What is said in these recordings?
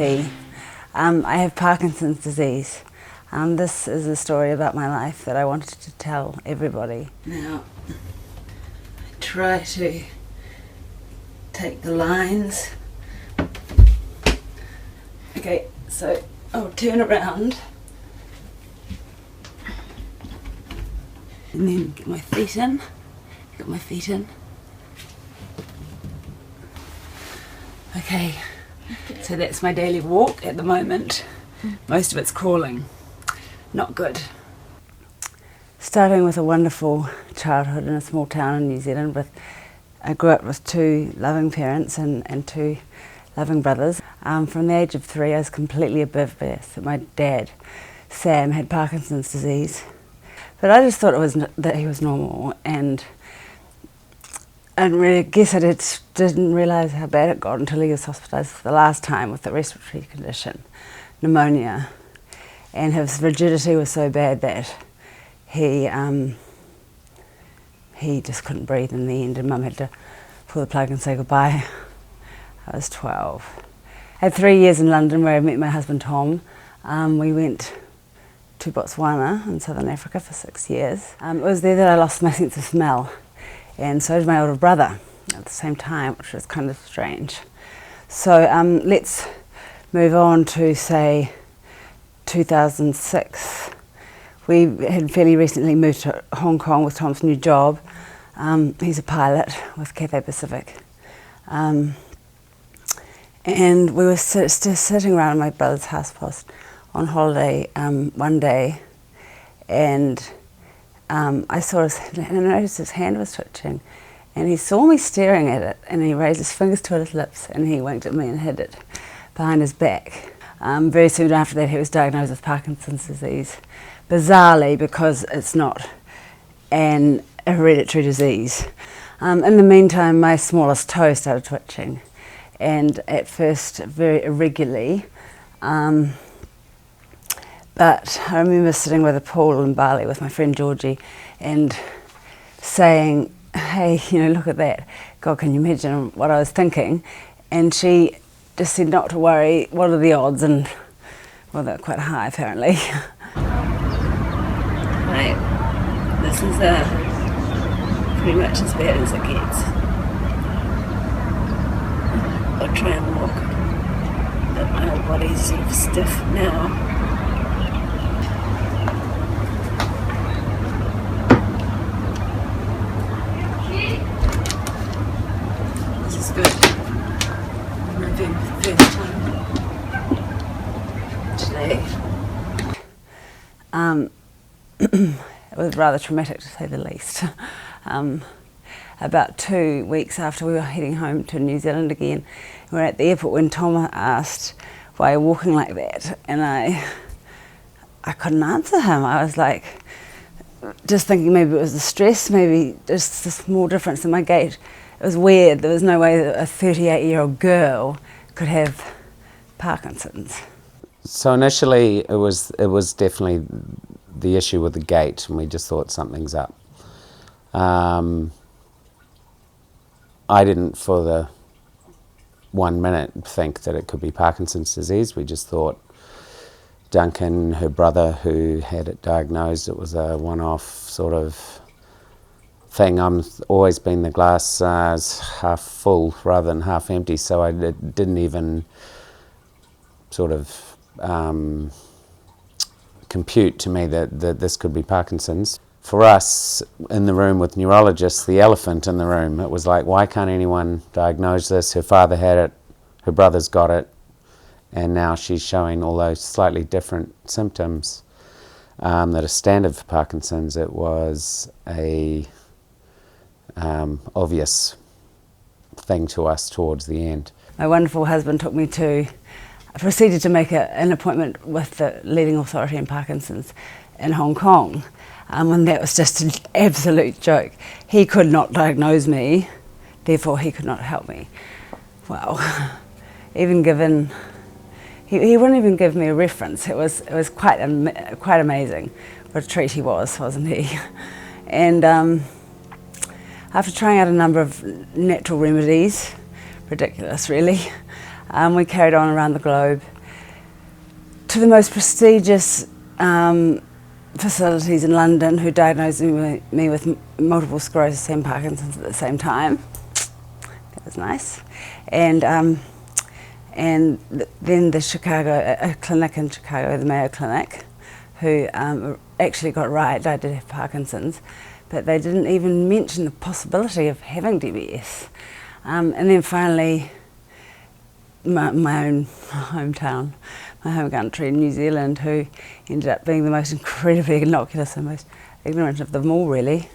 empathy. I have Parkinson's disease. This is a story about my life that I wanted to tell everybody. Now, I try to take the lines. Okay, so I'll turn around and then get my feet in. Got my feet in. Okay, so that's my daily walk at the moment. Most of it's crawling. Not good. Starting with a wonderful childhood in a small town in New Zealand. I grew up with two loving parents and two loving brothers. From the age of 3, I was completely oblivious that my dad, Sam, had Parkinson's disease. But I just thought that he was normal, and really, I guess I didn't realise how bad it got until he was hospitalised the last time with a respiratory condition, pneumonia, and his rigidity was so bad that he just couldn't breathe in the end, and Mum had to pull the plug and say goodbye. I was 12. I had 3 years in London where I met my husband Tom. We went to Botswana in Southern Africa for 6 years. It was there that I lost my sense of smell, and so did my older brother at the same time, which was kind of strange. So let's move on to, say, 2006. We had fairly recently moved to Hong Kong with Tom's new job. He's a pilot with Cathay Pacific. And we were just sitting around my brother's house post on holiday one day, and I saw his hand, and I noticed his hand was twitching, and he saw me staring at it, and he raised his fingers to his lips, and he winked at me and hid it behind his back. Very soon after that, he was diagnosed with Parkinson's disease, bizarrely, because it's not an hereditary disease. In the meantime, my smallest toe started twitching, and at first very irregularly. But I remember sitting by the pool in Bali with my friend Georgie and saying, hey, look at that. God, can you imagine what I was thinking? And she just said not to worry, what are the odds? And, well, they're quite high, apparently. Right, this is pretty much as bad as it gets. I'll try and walk, but my whole body's sort of stiff now. This is good. I'm moving for the first time today. It was rather traumatic, to say the least. About 2 weeks after we were heading home to New Zealand again, we were at the airport when Tom asked, why are you walking like that? And I couldn't answer him. I was like, just thinking maybe it was the stress, maybe just a small difference in my gait. It was weird. There was no way that a 38-year-old girl could have Parkinson's. So initially it was definitely the issue with the gait, and we just thought something's up. I didn't for the 1 minute think that it could be Parkinson's disease. We just thought Duncan, her brother, who had it diagnosed, it was a one-off sort of thing. I'm always been the glass half full rather than half empty, so I didn't even sort of compute to me that this could be Parkinson's. For us, in the room with neurologists, the elephant in the room, it was like, why can't anyone diagnose this? Her father had it, her brother's got it, and now she's showing all those slightly different symptoms that are standard for Parkinson's. It was a obvious thing to us towards the end. My wonderful husband proceeded to make an appointment with the leading authority in Parkinson's in Hong Kong. And that was just an absolute joke. He could not diagnose me, therefore he could not help me. Well, even given, he wouldn't even give me a reference. It was quite amazing what a treat he was, wasn't he? And after trying out a number of natural remedies, ridiculous really, we carried on around the globe to the most prestigious facilities in London, who diagnosed me with multiple sclerosis and Parkinson's at the same time. That was nice. And then the Chicago, a clinic in Chicago, the Mayo Clinic, who actually got right, I did have Parkinson's, but they didn't even mention the possibility of having D.B.S. And then finally, my own hometown, my home country, New Zealand, who ended up being the most incredibly innocuous and most ignorant of them all, really.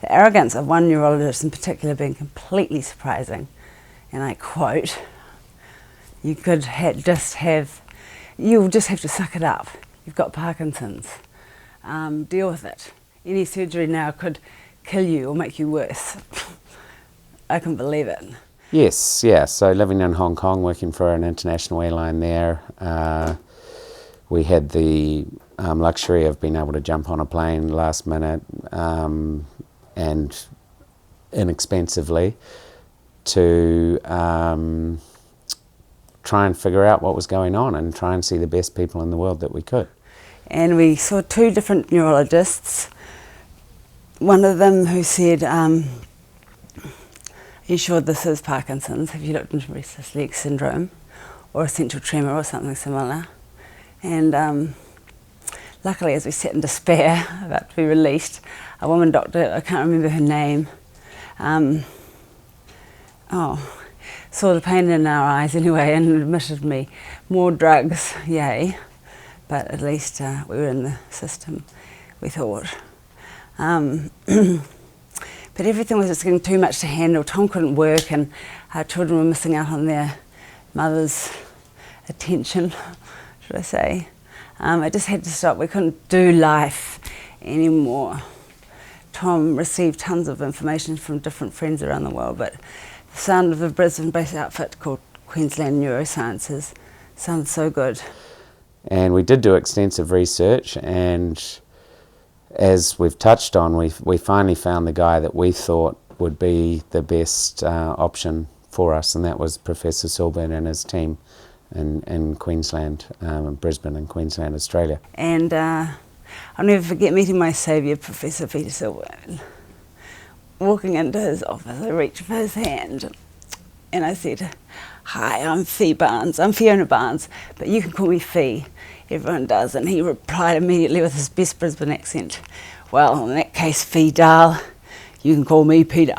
The arrogance of one neurologist in particular being completely surprising. And I quote, you'll just have to suck it up. You've got Parkinson's. Deal with it. Any surgery now could kill you or make you worse. I couldn't believe it. Yes, yeah. So living in Hong Kong, working for an international airline there, we had the luxury of being able to jump on a plane last minute and inexpensively to try and figure out what was going on and try and see the best people in the world that we could. And we saw two different neurologists. One of them who said, are you sure this is Parkinson's? Have you looked into restless leg syndrome or essential tremor or something similar? And luckily, as we sat in despair, about to be released, a woman doctor, I can't remember her name, saw the pain in our eyes anyway and admitted me. More drugs, yay, but at least we were in the system, we thought. But everything was just getting too much to handle. Tom couldn't work and our children were missing out on their mother's attention, should I say. I just had to stop. We couldn't do life anymore. Tom received tons of information from different friends around the world, but the sound of a Brisbane-based outfit called Queensland Neurosciences sounded so good. And we did do extensive research, and as we've touched on, we finally found the guy that we thought would be the best option for us, and that was Professor Silburn and his team in Queensland, Brisbane and Queensland, Australia. And I'll never forget meeting my saviour, Professor Peter Silburn. Walking into his office, I reached for his hand and I said, "Hi, I'm Fee Barnes. I'm Fiona Barnes, but you can call me Fee. Everyone does." And he replied immediately with his best Brisbane accent, "Well, in that case, Fee Darl, you can call me Peter."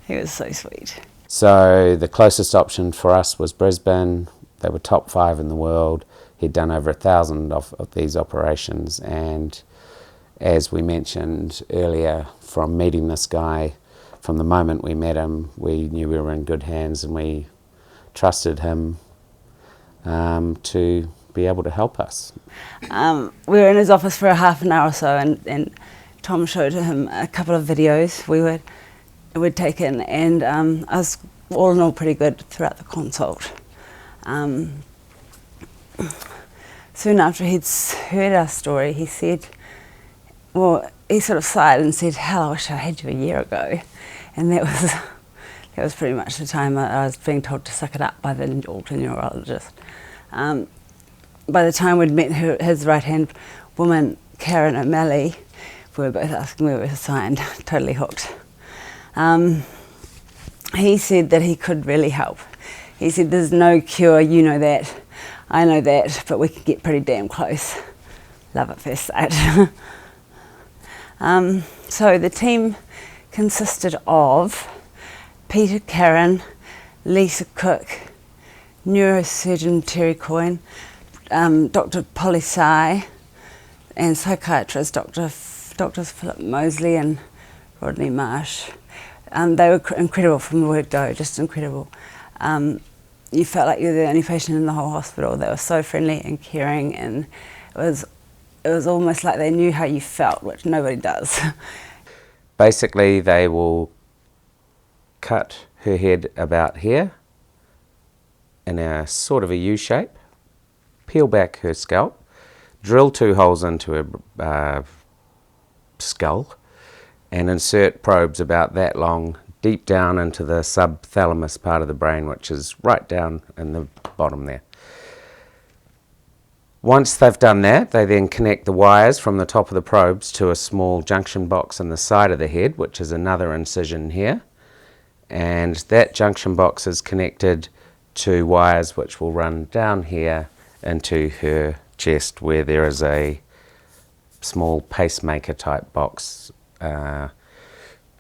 He was so sweet. So the closest option for us was Brisbane. They were top 5 in the world. He'd done over 1,000 of these operations, and as we mentioned earlier, from meeting this guy, from the moment we met him, we knew we were in good hands and we trusted him to be able to help us. We were in his office for a half an hour or so, and Tom showed him a couple of videos we'd taken, and I was all in all pretty good throughout the consult. Soon after he'd heard our story, he said, he sort of sighed and said, "Hell, I wish I had you a year ago." And that was pretty much the time I was being told to suck it up by the Auckland neurologist. By the time we'd met his right-hand woman, Karen O'Malley, we were both asking where we were signed, totally hooked. He said that he could really help. He said, "There's no cure, you know that, I know that, but we could get pretty damn close." Love at first sight. So the team consisted of Peter, Karen, Lisa Cook, neurosurgeon Terry Coyne, Dr. Polly Sy, and psychiatrist Drs. Philip Mosley and Rodney Marsh. They were incredible from the word go, just incredible. You felt like you were the only patient in the whole hospital. They were so friendly and caring, and it was almost like they knew how you felt, which nobody does. Basically, they will cut her head about here in a sort of a U shape, peel back her scalp, drill 2 holes into her skull, and insert probes about that long deep down into the subthalamus part of the brain, which is right down in the bottom there. Once they've done that, they then connect the wires from the top of the probes to a small junction box in the side of the head, which is another incision here. And that junction box is connected to wires which will run down here into her chest, where there is a small pacemaker type box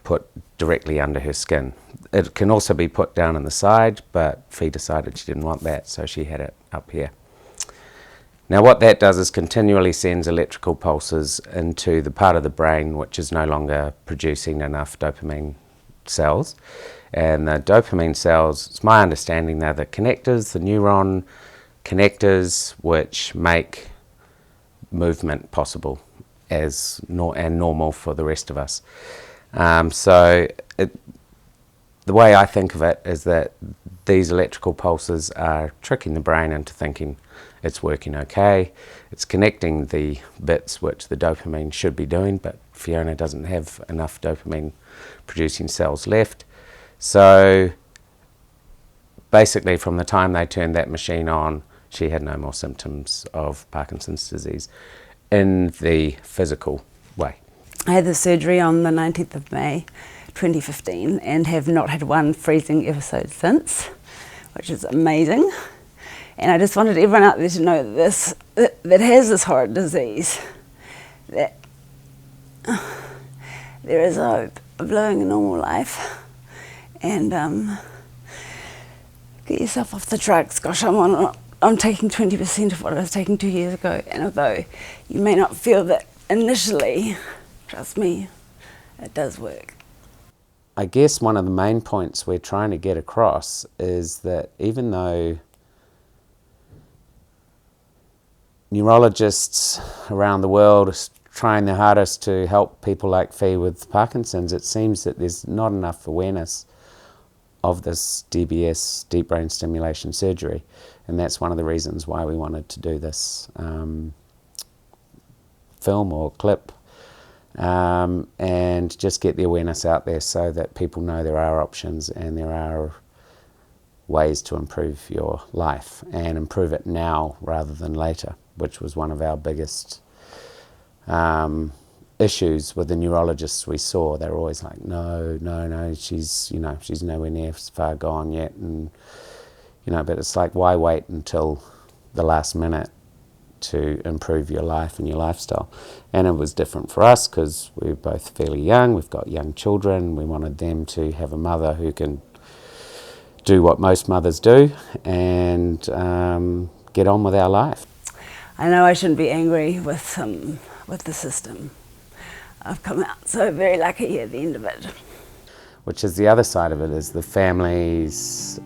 put directly under her skin. It can also be put down in the side, but Fee decided she didn't want that, so she had it up here. Now what that does is continually sends electrical pulses into the part of the brain which is no longer producing enough dopamine cells. And the dopamine cells, it's my understanding, they're the connectors, the neuron connectors, which make movement possible and normal for the rest of us. The way I think of it is that these electrical pulses are tricking the brain into thinking it's working okay. It's connecting the bits which the dopamine should be doing, but Fiona doesn't have enough dopamine producing cells left. So basically from the time they turned that machine on, she had no more symptoms of Parkinson's disease in the physical way. I had the surgery on the 19th of May 2015 and have not had one freezing episode since, which is amazing. And I just wanted everyone out there to know that has this horrid disease, that there is hope of living a normal life. And get yourself off the drugs. Gosh, I'm taking 20% of what I was taking 2 years ago, and although you may not feel that initially, trust me, it does work. I guess one of the main points we're trying to get across is that even though neurologists around the world are trying their hardest to help people like Fee with Parkinson's, it seems that there's not enough awareness of this D.B.S, Deep Brain Stimulation surgery, and that's one of the reasons why we wanted to do this film or clip, and just get the awareness out there so that people know there are options and there are ways to improve your life, and improve it now rather than later, which was one of our biggest issues with the neurologists we saw. They were always like, no, she's nowhere near far gone yet, and but it's like, why wait until the last minute to improve your life and your lifestyle? And it was different for us because we're both fairly young, we've got young children, we wanted them to have a mother who can do what most mothers do and get on with our life. I know I shouldn't be angry with the system. I've come out so very lucky at the end of it. Which is the other side of it, is the family's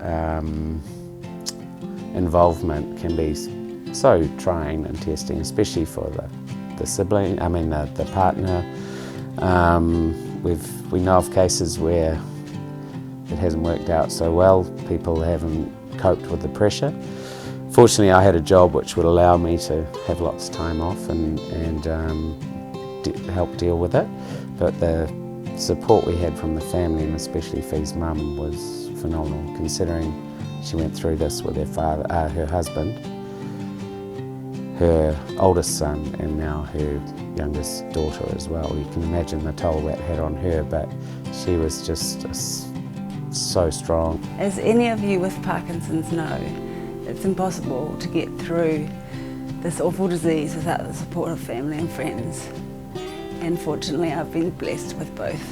involvement can be so trying and testing, especially for the sibling, the partner. We know of cases where it hasn't worked out so well. People haven't coped with the pressure. Fortunately, I had a job which would allow me to have lots of time off and help deal with it. But the support we had from the family, and especially Fee's mum, was phenomenal, considering she went through this with her husband, her oldest son, and now her youngest daughter as well. You can imagine the toll that had on her, but she was just so strong. As any of you with Parkinson's know, it's impossible to get through this awful disease without the support of family and friends. And fortunately, I've been blessed with both.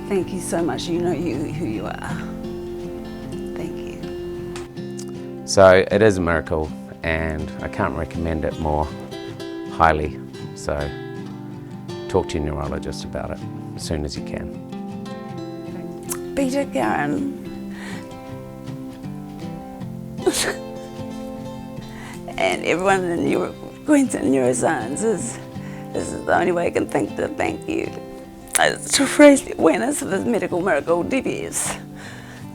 Thank you so much. You know who you are. Thank you. So it is a miracle, and I can't recommend it more highly. So talk to your neurologist about it as soon as you can. Peter, Karen. And everyone in Queensland Neurosciences, this is the only way I can think to thank you. To raise the awareness of this medical miracle, D.B.S.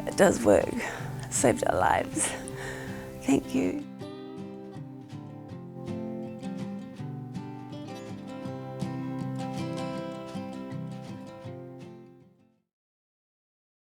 It does work. It saved our lives. Thank you.